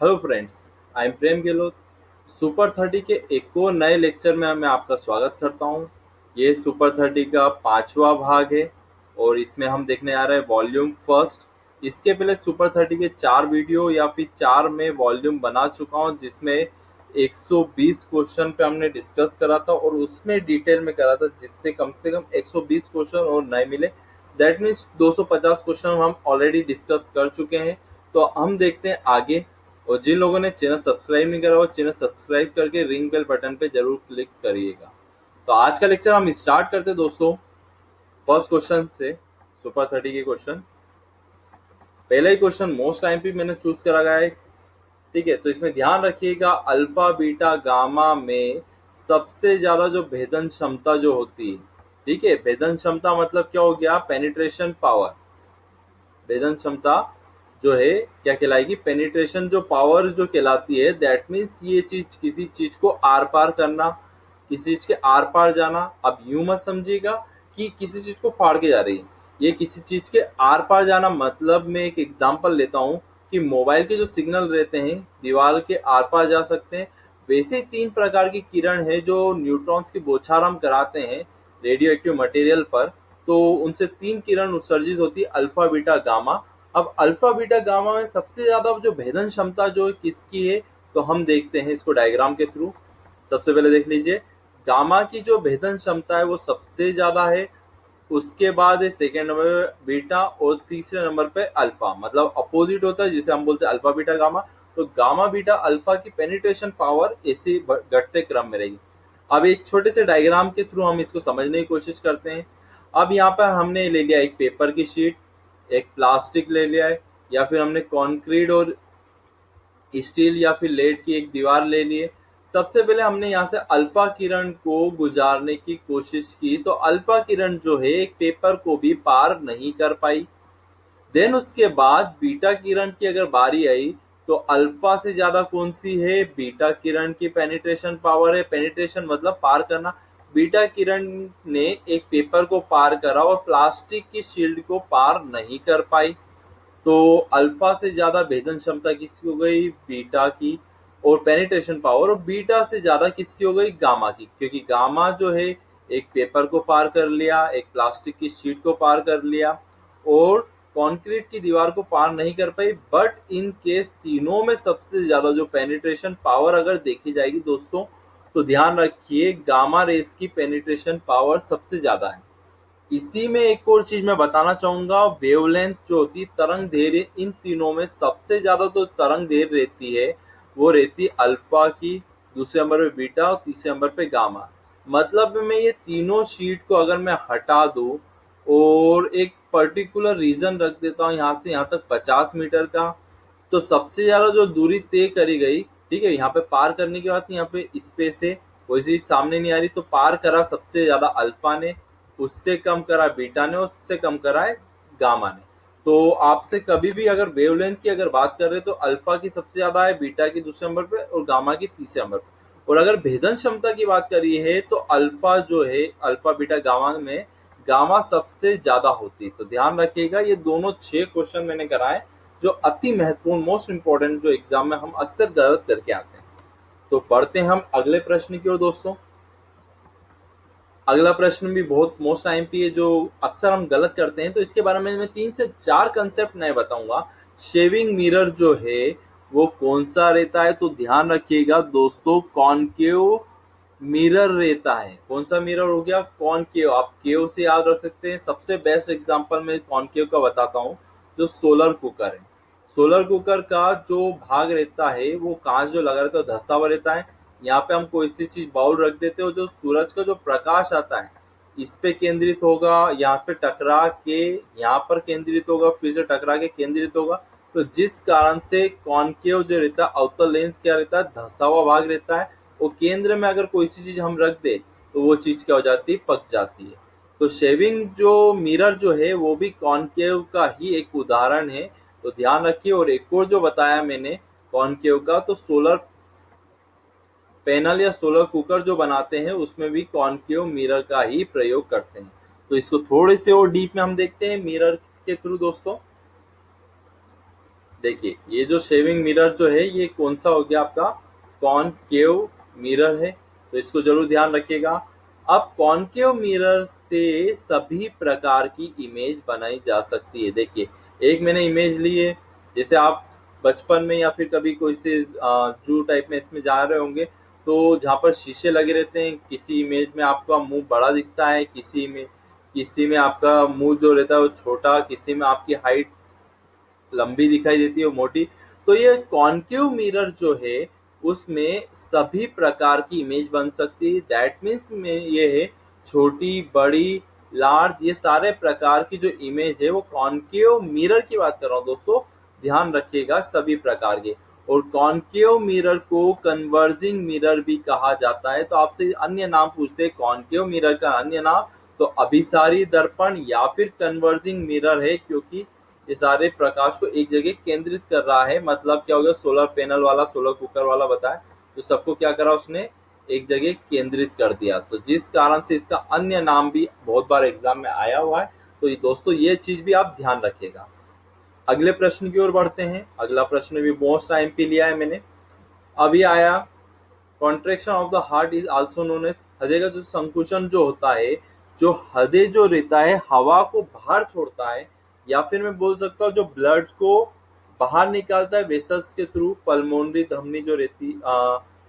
Hello friends, I am Prem Gehlot. Super 30 के एक और नए लेक्चर में मैं आपका स्वागत करता हूं। ये सुपर 30 का पांचवा भाग है और इसमें हम देखने आ रहे हैं वॉल्यूम फर्स्ट। इसके पहले सुपर 30 के 4 वीडियो या फिर 4 में वॉल्यूम बना चुका हूं, जिसमें 120 क्वेश्चन पे हमने डिस्कस करा था और उसमें डिटेल में करा था, जिससे कम से कम 120 क्वेश्चन और नए मिले। दैट मीन्स 250 क्वेश्चन हम ऑलरेडी डिस्कस कर चुके हैं। तो हम देखते हैं आगे। और जिन लोगों ने चैनल सब्सक्राइब नहीं करा वो चैनल सब्सक्राइब करके रिंग बेल बटन पे जरूर क्लिक करिएगा। तो आज का लेक्चर हम स्टार्ट करते हैं दोस्तों, फर्स्ट क्वेश्चन से। सुपर 30 के क्वेश्चन, पहला ही क्वेश्चन मोस्ट टाइम पे मैंने चूज करा गया है। ठीक है, तो इसमें ध्यान रखिएगा, अल्फा बीटा गामा में सबसे ज्यादा जो भेदन क्षमता जो होती है, ठीक है, भेदन क्षमता मतलब क्या हो गया, पेनिट्रेशन पावर। भेदन क्षमता जो है क्या कहलाएगी, पेनिट्रेशन जो पावर जो कहलाती है। दैट मीन्स ये चीज किसी चीज को आर पार करना, किसी चीज के आर पार जाना। अब यूं मत समझिएगा कि किसी चीज को फाड़ के जा रही है, ये किसी चीज के आर पार जाना। मतलब मैं एक एग्जांपल लेता हूं कि मोबाइल के जो सिग्नल रहते हैं दीवार के आर पार जा सकते हैं। वैसे ही 3 प्रकार की किरण है जो न्यूट्रॉन्स की बौछार हम कराते हैं रेडियो एक्टिव मटेरियल पर। तो उनसे 3 किरण उत्सर्जित होती है, अल्फा बीटा गामा। अब अल्फा बीटा गामा में सबसे ज्यादा जो भेदन क्षमता जो किसकी है, तो हम देखते हैं इसको डायग्राम के थ्रू। सबसे पहले देख लीजिए, गामा की जो भेदन क्षमता है वो सबसे ज्यादा है। उसके बाद है सेकेंड नंबर पे बीटा और तीसरे नंबर पे अल्फा, मतलब अपोजिट होता है, जिसे हम बोलते हैं अल्फा बीटा गामा। तो गामा बीटा अल्फा की पेनिट्रेशन पावर ऐसे घटते क्रम में रहेगी। अब एक छोटे से डायग्राम के थ्रू हम इसको समझने की कोशिश करते हैं। अब यहाँ पर हमने ले लिया एक पेपर की शीट, एक प्लास्टिक ले लिया है, या फिर हमने कंक्रीट और स्टील या फिर लेड की एक दीवार ले लिए। सबसे पहले हमने यहाँ से अल्फा किरण को गुजारने की कोशिश की, तो अल्फा किरण जो है एक पेपर को भी पार नहीं कर पाई। देन उसके बाद बीटा किरण की अगर बारी आई, तो अल्फा से ज्यादा कौन सी है, बीटा किरण की पेनिट्रेशन पावर है। पेनिट्रेशन मतलब पार करना। बीटा किरण ने एक पेपर को पार करा और प्लास्टिक की शील्ड को पार नहीं कर पाई। तो अल्फा से ज्यादा भेदन क्षमता किसकी हो गई, बीटा की। और पेनिट्रेशन पावर और बीटा से ज्यादा किसकी हो गई, गामा की। क्योंकि गामा जो है एक पेपर को पार कर लिया, एक प्लास्टिक की शीट को पार कर लिया और कंक्रीट की दीवार को पार नहीं कर पाई। बट इन केस तीनों में सबसे ज्यादा जो पेनिट्रेशन पावर अगर देखी जाएगी दोस्तों, तो ध्यान रखिए गामा रेस की पेनिट्रेशन पावर सबसे ज्यादा है। इसी में एक और चीज मैं बताना चाहूंगा, वेवलेंथ जो होती है, तरंग दैर्घ्य, इन तीनों में सबसे ज्यादा तो तरंग दैर्घ्य रहती है वो रहती है अल्फा की, दूसरे नंबर पे बीटा और तीसरे नंबर पे गामा। मतलब मैं ये तीनों शीट को अगर मैं हटा दूं और एक पर्टिकुलर रीजन रख देता हूँ यहाँ से यहाँ तक 50 मीटर का, तो सबसे ज्यादा जो दूरी तय करी गई, ठीक है, यहाँ पे पार करने की बात नहीं, यहाँ पे स्पेस है, कोई चीज सामने नहीं आ रही, तो पार करा सबसे ज्यादा अल्फा ने, उससे कम करा बीटा ने, उससे कम करा है गामा ने। तो आपसे कभी भी अगर वेवलेंथ की अगर बात कर रहे तो अल्फा की सबसे ज्यादा है, बीटा की दूसरे नंबर पे और गामा की तीसरे नंबर पे। और अगर भेदन क्षमता की बात करी है तो अल्फा जो है, अल्फा बीटा गामा में गामा सबसे ज्यादा होती है। तो ध्यान रखिएगा, ये दोनों 6 क्वेश्चन मैंने कराए जो अति महत्वपूर्ण, मोस्ट इंपॉर्टेंट, जो एग्जाम में हम अक्सर गलत करके आते हैं। तो पढ़ते हैं हम अगले प्रश्न की ओर दोस्तों। अगला प्रश्न भी बहुत मोस्ट आईएमपी है, जो अक्सर हम गलत करते हैं, तो इसके बारे में मैं 3 से 4 कंसेप्ट नए बताऊंगा। शेविंग मिरर जो है वो कौन सा रहता है, तो ध्यान रखिएगा दोस्तों, कॉनकेव मिरर रहता है। कौन सा मिरर हो गया, कॉनकेव। आप केव से याद रख सकते हैं। सबसे बेस्ट एग्जांपल मैं कॉनकेव का बताता हूँ, जो सोलर कुकर है। सोलर कुकर का जो भाग रहता है वो कांच जो लगा रहता है धंसा हुआ रहता है। यहाँ पे हम कोई सी चीज बाउल रख देते हो, जो सूरज का जो प्रकाश आता है इस पे केंद्रित होगा, यहाँ पे टकरा के यहाँ पर केंद्रित होगा, फिर से टकरा के केंद्रित होगा। तो जिस कारण से कॉनकेव जो रहता है, आउटर लेंस क्या रहता है, धंसा हुआ भाग रहता है। और केंद्र में अगर कोई सी चीज हम रख दे तो वो चीज क्या हो जाती है, पक जाती है। तो शेविंग जो मिरर जो है वो भी कॉनकेव का ही एक उदाहरण है। तो ध्यान रखिए। और एक और जो बताया मैंने कॉनकेव का, तो सोलर पैनल या सोलर कुकर जो बनाते हैं उसमें भी कॉनकेव मिरर का ही प्रयोग करते हैं। तो इसको थोड़े से और डीप में हम देखते हैं मिरर के थ्रू दोस्तों। देखिए ये जो शेविंग मिरर जो है ये कौन सा हो गया आपका कॉनकेव मिरर है, तो इसको जरूर ध्यान रखिएगा। अब कॉनकेव मिरर से सभी प्रकार की इमेज बनाई जा सकती है। देखिए एक मैंने इमेज ली है, जैसे आप बचपन में या फिर कभी कोई से जू टाइप में इसमें जा रहे होंगे, तो जहाँ पर शीशे लगे रहते हैं, किसी इमेज में आपका मुंह बड़ा दिखता है, किसी में आपका मुंह जो रहता है वो छोटा, किसी में आपकी हाइट लंबी दिखाई देती है मोटी। तो ये कॉनकेव मिरर जो है उसमें सभी प्रकार की इमेज बन सकती है। दैट मीन्स में ये है छोटी बड़ी लार्ज, ये सारे प्रकार की जो इमेज है वो कॉनकेव मिरर की बात कर रहा हूँ दोस्तों, ध्यान रखिएगा सभी प्रकार के। और कॉनकेव मिरर को कन्वर्जिंग मिरर भी कहा जाता है। तो आपसे अन्य नाम पूछते हैं कॉनकेव मिरर का अन्य नाम, तो अभिसारी दर्पण या फिर कन्वर्जिंग मिरर है, क्योंकि ये सारे प्रकाश को एक जगह केंद्रित कर रहा है। मतलब क्या हो गया, सोलर पैनल वाला सोलर कुकर वाला बताया, तो सबको क्या करा उसने एक जगह केंद्रित कर दिया, तो जिस कारण से इसका अन्य नाम भी बहुत बार एग्जाम में आया हुआ है। तो ये दोस्तों ये चीज भी आप ध्यान रखिएगा। अगले प्रश्न की ओर बढ़ते हैं। अगला प्रश्न भी मोस्ट टाइम पे लिया है मैंने, अभी आया। Contraction of the heart is also known as, हृदय का जो संकुचन जो होता है, जो हृदय जो रहता है हवा को बाहर छोड़ता है, या फिर मैं बोल सकता हूँ जो ब्लड को बाहर निकालता है वेसल्स के थ्रू, पल्मोनरी धमनी जो रहती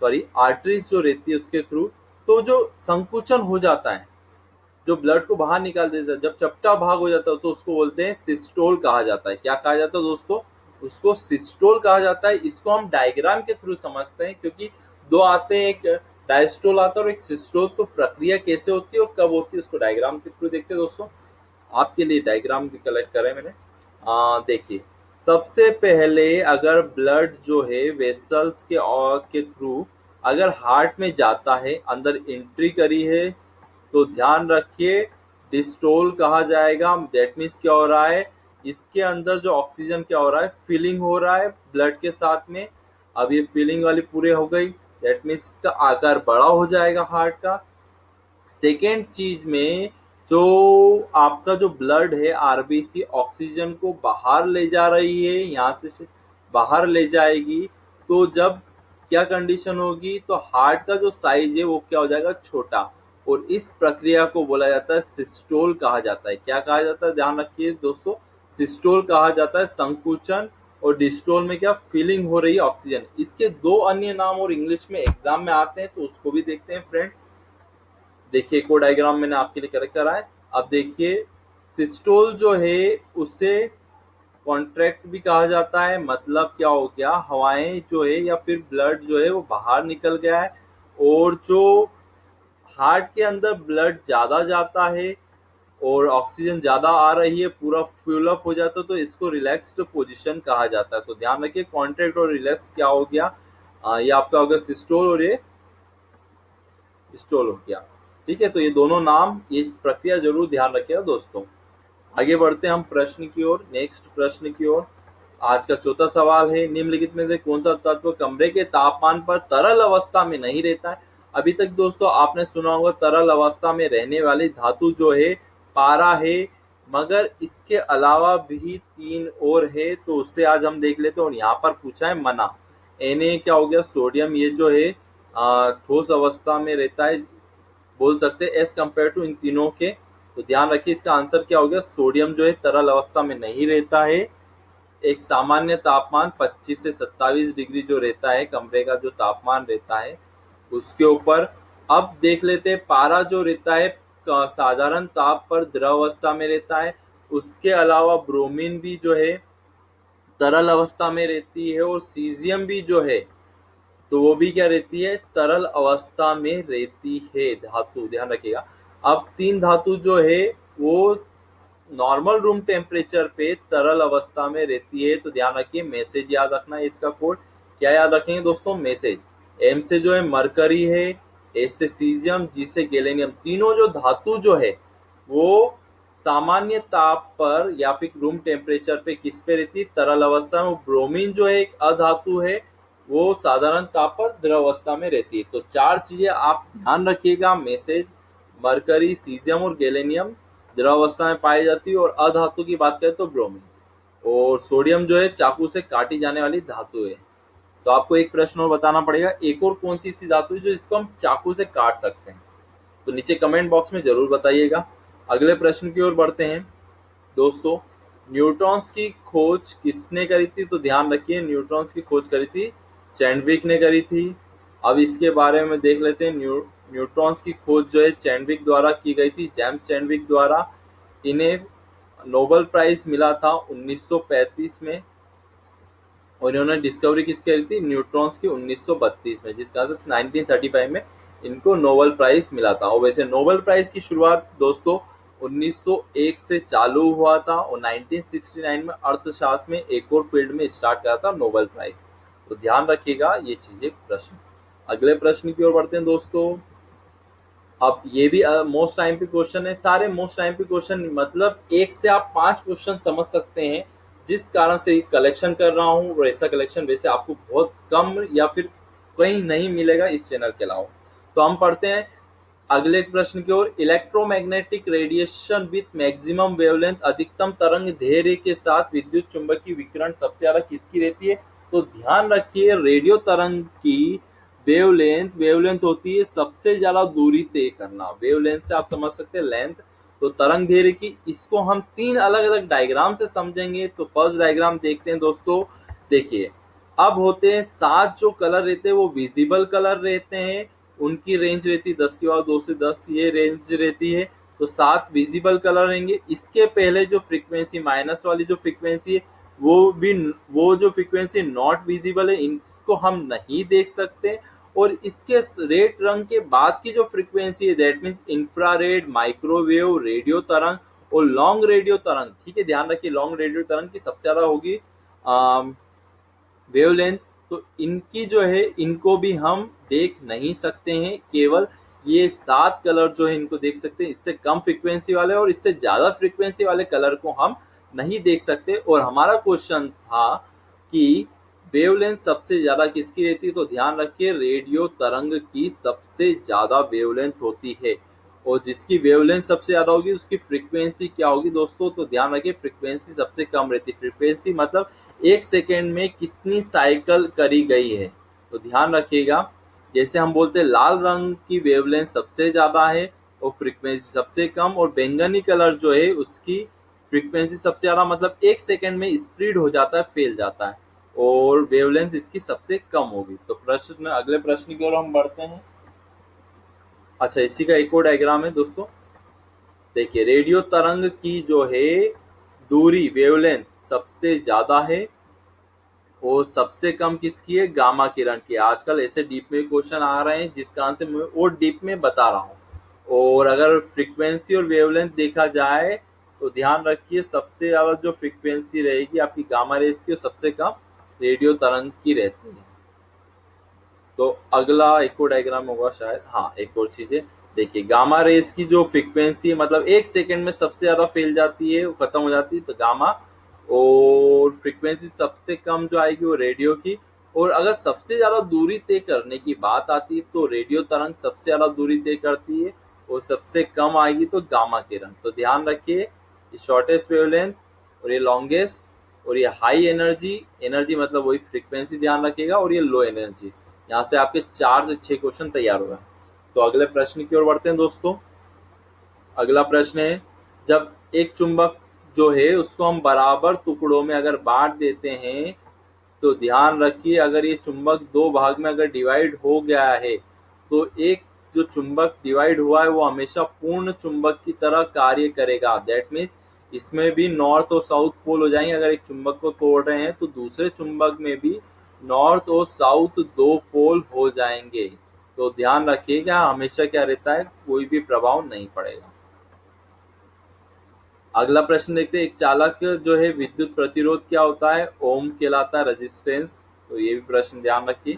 सॉरी आर्टरीज जो रहती है उसके थ्रू। तो जो संकुचन हो जाता है, जो ब्लड को बाहर निकाल देता है, जब चपटा भाग हो जाता है तो उसको बोलते हैं सिस्टोल कहा जाता है। क्या कहा जाता है दोस्तों, उसको सिस्टोल कहा जाता है। इसको हम डायग्राम के थ्रू समझते हैं, क्योंकि दो आते हैं, एक डायस्टोल आता है और एक सिस्टोल। तो प्रक्रिया कैसे होती है और कब होती है उसको डायग्राम के थ्रू देखते हैं दोस्तों। आपके लिए डायग्राम भी कलेक्ट करें मैंने। देखिए सबसे पहले अगर ब्लड जो है वेसल्स के थ्रू अगर हार्ट में जाता है, अंदर एंट्री करी है, तो ध्यान रखिए डिस्टोल कहा जाएगा। दैट मीन्स क्या हो रहा है, इसके अंदर जो ऑक्सीजन क्या हो रहा है, फिलिंग हो रहा है ब्लड के साथ में। अब ये फिलिंग वाली पूरे हो गई, दैट मीन्स इसका आकार बड़ा हो जाएगा हार्ट का। सेकेंड चीज में जो आपका जो ब्लड है आरबीसी ऑक्सीजन को बाहर ले जा रही है, यहाँ से बाहर ले जाएगी, तो जब क्या कंडीशन होगी, तो हार्ट का जो साइज है वो क्या हो जाएगा, छोटा। और इस प्रक्रिया को बोला जाता है सिस्टोल कहा जाता है। क्या कहा जाता है, ध्यान रखिए दोस्तों, सिस्टोल कहा जाता है संकुचन, और डिस्टोल में क्या फीलिंग हो रही है ऑक्सीजन। इसके दो अन्य नाम और इंग्लिश में एग्जाम में आते हैं, तो उसको भी देखते हैं फ्रेंड्स। देखिए को डायग्राम मैंने आपके लिए करेक्ट करा है। अब देखिए सिस्टोल जो है उसे कॉन्ट्रैक्ट भी कहा जाता है। मतलब क्या हो गया, हवाएं जो है या फिर ब्लड जो है वो बाहर निकल गया है, और जो हार्ट के अंदर ब्लड ज्यादा जाता है और ऑक्सीजन ज्यादा आ रही है, पूरा फ्यूल अप हो जाता है, तो इसको रिलैक्स्ड पोजीशन कहा जाता है। तो ध्यान रखिए कॉन्ट्रैक्ट और रिलैक्स क्या हो गया, ये आपका हो गया सिस्टोल और ये स्टोल हो गया। ठीक है, तो ये दोनों नाम, ये प्रक्रिया जरूर ध्यान रखिएगा दोस्तों। आगे बढ़ते हैं हम प्रश्न की ओर, नेक्स्ट प्रश्न की ओर। आज का चौथा सवाल है, निम्नलिखित में से कौन सा तत्व कमरे के तापमान पर तरल अवस्था में नहीं रहता है। अभी तक दोस्तों आपने सुना होगा तरल अवस्था में रहने वाली धातु जो है पारा है, मगर इसके अलावा भी तीन और है, तो उससे आज हम देख लेते हैं। और यहाँ पर पूछा है मना, Na क्या हो गया, सोडियम, ये जो है ठोस अवस्था में रहता है, बोल सकते हैं एज कम्पेयर टू इन तीनों के। तो ध्यान रखिए इसका आंसर क्या हो गया, सोडियम जो है तरल अवस्था में नहीं रहता है। एक सामान्य तापमान 25 से 27 डिग्री जो रहता है कमरे का जो तापमान रहता है उसके ऊपर। अब देख लेते हैं पारा जो रहता है साधारण ताप पर द्रव अवस्था में रहता है। उसके अलावा ब्रोमीन भी जो है तरल अवस्था में रहती है, और सीजियम भी जो है तो वो भी क्या रहती है, तरल अवस्था में रहती है धातु, ध्यान रखिएगा। अब तीन धातु जो है वो नॉर्मल रूम टेम्परेचर पे तरल अवस्था में रहती है। तो ध्यान रखिए मैसेज याद रखना है इसका कोड। क्या याद रखेंगे दोस्तों, मैसेज। एम से जो है मरकरी है, एस से सीजियम, जी से गैलेनियम। तीनों जो धातु जो है वो सामान्य ताप पर या फिर रूम टेम्परेचर पे किस पे रहती है, तरल अवस्था में। ब्रोमीन जो है एक अधातु है, वो साधारण ताप पर द्रव अवस्था में रहती है। तो चार चीजें आप ध्यान रखिएगा, मैसेज, मरकरी, सीजियम और गैलेनियम द्रव अवस्था में पाई जाती है, और अधातु की बात करें तो ब्रोमीन। और सोडियम जो है चाकू से काटी जाने वाली धातु है। तो आपको एक प्रश्न और बताना पड़ेगा, एक और कौन सी ऐसी धातु है जो इसको हम चाकू से काट सकते हैं। तो नीचे कमेंट बॉक्स में जरूर बताइएगा। अगले प्रश्न की ओर बढ़ते हैं दोस्तों। न्यूट्रॉन्स की खोज किसने करी थी? तो ध्यान रखिए, न्यूट्रॉन्स की खोज करी थी चैडविक ने करी थी। अब इसके बारे में देख लेते हैं। न्यूट्रॉन्स की खोज जो है चैडविक द्वारा की गई थी, जेम्स चैडविक द्वारा। इन्हें नोबेल प्राइज मिला था 1935 में, और इन्होंने डिस्कवरी किसकी करी थी? न्यूट्रॉन्स की 1932 में, जिसका 1935 में इनको नोबेल प्राइज मिला था। और वैसे नोबेल प्राइज की शुरुआत दोस्तों 1901 से चालू हुआ था, और 1969 में अर्थशास्त्र में एक और फील्ड में स्टार्ट करा था नोबेल प्राइज। तो ध्यान रखिएगा ये चीजें प्रश्न। अगले प्रश्न की ओर बढ़ते हैं दोस्तों। अब ये भी मोस्ट टाइम पे क्वेश्चन है, सारे मोस्ट टाइम पे क्वेश्चन, मतलब एक से आप 5 क्वेश्चन समझ सकते हैं, जिस कारण से कलेक्शन कर रहा हूँ। और ऐसा कलेक्शन वैसे आपको बहुत कम या फिर कहीं नहीं मिलेगा इस चैनल के अलावा। तो हम पढ़ते हैं अगले प्रश्न की ओर। Electromagnetic radiation with maximum wavelength, अधिकतम तरंग दैर्घ्य के साथ विद्युत चुंबकीय विकिरण सबसे ज्यादा किसकी रहती है? तो ध्यान रखिए, रेडियो तरंग की वेवलेंथ होती है सबसे ज्यादा दूरी तय करना। वेवलेंथ से आप समझ सकते हैं लेंथ। तो तरंग दैर्घ्य की, इसको हम 3 अलग अलग डायग्राम से समझेंगे। तो फर्स्ट डायग्राम देखते हैं दोस्तों। देखिए, अब होते हैं 7 जो कलर रहते हैं वो विजिबल कलर रहते हैं, उनकी रेंज रहती है 10 की पावर 2 से 10, ये रेंज रहती है। तो 7 विजिबल कलर रहेंगे। इसके पहले जो फ्रीक्वेंसी माइनस वाली जो फ्रीक्वेंसी है, वो जो फ्रीक्वेंसी नॉट विजिबल है, इसको हम नहीं देख सकते। और इसके रेड रंग के बाद की जो फ्रीक्वेंसी है, that means infrared, microwave, radio तरंग और लॉन्ग रेडियो तरंग। ठीक है, ध्यान रखिए, लॉन्ग रेडियो तरंग की सबसे ज्यादा होगी वेवलेंथ। तो इनकी जो है, इनको भी हम देख नहीं सकते हैं। केवल ये 7 कलर जो है इनको देख सकते हैं। इससे कम फ्रीक्वेंसी वाले और इससे ज्यादा फ्रीक्वेंसी वाले कलर को हम नहीं देख सकते। और हमारा क्वेश्चन था कि वेवलेंथ सबसे ज्यादा किसकी रहती है? तो ध्यान रखिए, रेडियो तरंग की सबसे ज्यादा वेवलेंथ होती है। और जिसकी वेवलेंथ सबसे ज्यादा होगी उसकी फ्रीक्वेंसी क्या होगी दोस्तों? तो ध्यान रखिए, फ्रीक्वेंसी सबसे कम रहती है। फ्रीक्वेंसी मतलब 1 सेकेंड में कितनी साइकिल करी गई है। तो ध्यान रखिएगा, जैसे हम बोलते हैं लाल रंग की वेवलेंथ सबसे ज्यादा है और फ्रीक्वेंसी सबसे कम, और बैंगनी कलर जो है उसकी फ्रीक्वेंसी सबसे ज्यादा, मतलब 1 सेकेंड में स्प्रेड हो जाता है, फैल जाता है, और वेवलेंथ इसकी सबसे कम होगी। तो प्रश्न, अगले प्रश्न की ओर हम बढ़ते हैं। अच्छा, इसी का एक और डायग्राम है दोस्तों। देखिए, रेडियो तरंग की जो है दूरी, वेवलेंथ सबसे ज्यादा है, और सबसे कम किसकी है? गामा किरण की। आजकल ऐसे डीप में क्वेश्चन आ रहे हैं जिस कारण से मैं और डीप में बता रहा हूँ। और अगर फ्रीक्वेंसी और वेवलेंथ देखा जाए तो ध्यान रखिए, सबसे ज्यादा जो फ्रीक्वेंसी रहेगी आपकी गामा रेस की, और सबसे कम रेडियो तरंग की रहती है। तो अगला एक और डायग्राम होगा शायद, हाँ एक और चीज है। देखिए, गामा रेस की जो फ्रीक्वेंसी है, मतलब 1 सेकेंड में सबसे ज्यादा फैल जाती है, वो खत्म हो जाती है, तो गामा। और फ्रीक्वेंसी सबसे कम जो आएगी वो रेडियो की। और अगर सबसे ज्यादा दूरी तय करने की बात आती है तो रेडियो तरंग सबसे ज्यादा दूरी तय करती है, और सबसे कम आएगी तो गामा किरण। तो ध्यान रखिए, शॉर्टेस्ट वेवलेंथ, और ये लॉन्गेस्ट, और ये हाई एनर्जी, एनर्जी मतलब वही फ्रीक्वेंसी ध्यान रखिएगा, और ये लो एनर्जी। यहाँ से आपके 4 से 6 क्वेश्चन तैयार हो गए। तो अगले प्रश्न की ओर बढ़ते हैं दोस्तों। अगला प्रश्न है, जब एक चुंबक जो है उसको हम बराबर टुकड़ों में अगर बांट देते हैं, तो ध्यान रखिए, अगर ये चुंबक 2 भाग में अगर डिवाइड हो गया है, तो एक जो चुंबक डिवाइड हुआ है वो हमेशा पूर्ण चुंबक की तरह कार्य करेगा। दैट मीन्स इसमें भी नॉर्थ और साउथ पोल हो जाएंगे। अगर एक चुंबक को तोड़ रहे हैं तो दूसरे चुंबक में भी नॉर्थ और साउथ 2 पोल हो जाएंगे। तो ध्यान रखिएगा, हमेशा क्या रहता है, कोई भी प्रभाव नहीं पड़ेगा। अगला प्रश्न देखते हैं, एक चालक जो है विद्युत प्रतिरोध क्या होता है? ओम कहलाता है, रेजिस्टेंस। तो ये भी प्रश्न ध्यान रखिए।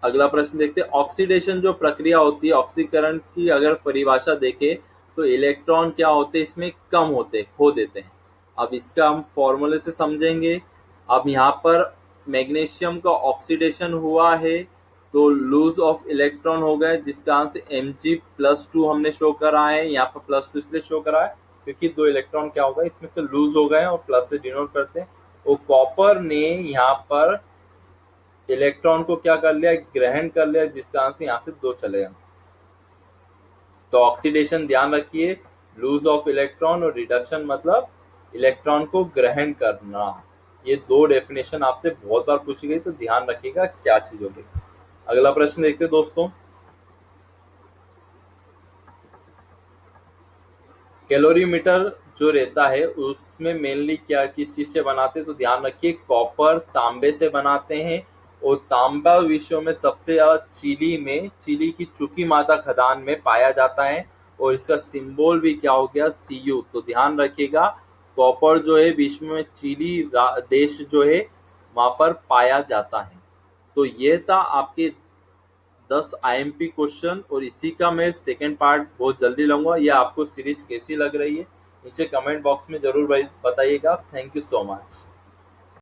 अगला प्रश्न देखते हैं, ऑक्सीडेशन जो प्रक्रिया होती है, ऑक्सीकरण की अगर परिभाषा देखें तो इलेक्ट्रॉन क्या होते हैं इसमें? कम होते, खो देते हैं। अब इसका हम फॉर्मूले से समझेंगे। अब यहाँ पर मैग्नीशियम का ऑक्सीडेशन हुआ है तो लूज ऑफ इलेक्ट्रॉन हो गए, जिस कारण से Mg+2 हमने शो करा है। यहाँ पर +2 इसलिए शो करा है क्योंकि 2 इलेक्ट्रॉन क्या होगा इसमें से लूज हो गए और प्लस से डिनोट करते हैं। वो कॉपर ने यहाँ पर इलेक्ट्रॉन को क्या कर लिया, ग्रहण कर लिया, जिस कारण से यहाँ से 2 चले गए। तो ऑक्सीडेशन ध्यान रखिए, लूज ऑफ इलेक्ट्रॉन, और रिडक्शन मतलब इलेक्ट्रॉन को ग्रहण करना। ये 2 डेफिनेशन आपसे बहुत बार पूछी गई, तो ध्यान रखिएगा क्या चीज होगी। अगला प्रश्न देखते हैं दोस्तों। कैलोरीमीटर जो रहता है उसमें मेनली क्या किस चीज से बनाते हैं, तो ध्यान रखिए कॉपर तांबे से बनाते हैं। और तांबा विश्व में सबसे ज्यादा चिली की चुकी माता खदान में पाया जाता है, और इसका सिंबल भी क्या हो गया, Cu। तो ध्यान रखिएगा कॉपर जो है विश्व में चिली देश जो है वहां पर पाया जाता है। तो ये था आपके 10 आईएमपी क्वेश्चन, और इसी का मैं सेकेंड पार्ट बहुत जल्दी लाऊंगा। ये आपको सीरीज कैसी लग रही है नीचे कमेंट बॉक्स में जरूर बताइएगा। Thank you so much.